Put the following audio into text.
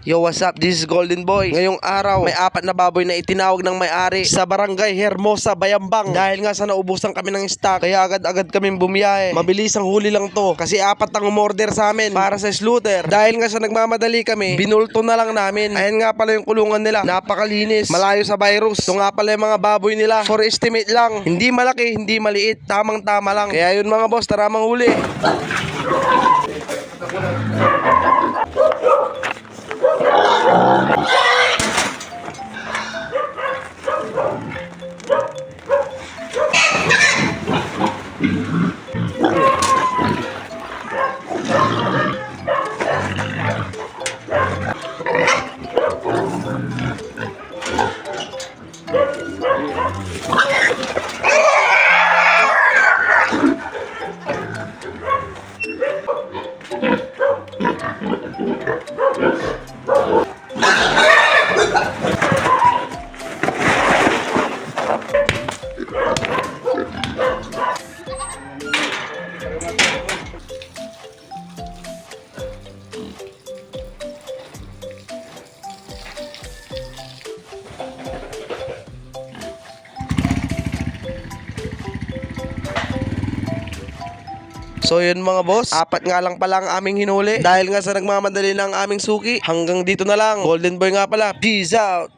Yo, what's up? This is Golden Boy. Ngayong araw, may 4 na baboy na itinawag ng may-ari sa barangay Hermosa, Bayambang. Dahil nga sa naubusan kami ng stock, kaya agad-agad kaming bumiyahe. Mabilis ang huli lang to kasi 4 ang umorder sa amin para sa slaughter. Dahil nga sa nagmamadali kami, binulto na lang namin. Ayan nga pala yung kulungan nila. Napakalinis. Malayo sa virus. Ito nga pala yung mga baboy nila. For estimate lang. Hindi malaki, hindi maliit. Tamang-tama lang. Kaya yun mga boss, tara manghuli. So yun mga boss, 4 nga lang pala ang aming hinuli. Dahil nga sa nagmamadali ng aming suki, hanggang dito na lang. Golden Boy nga pala, peace out!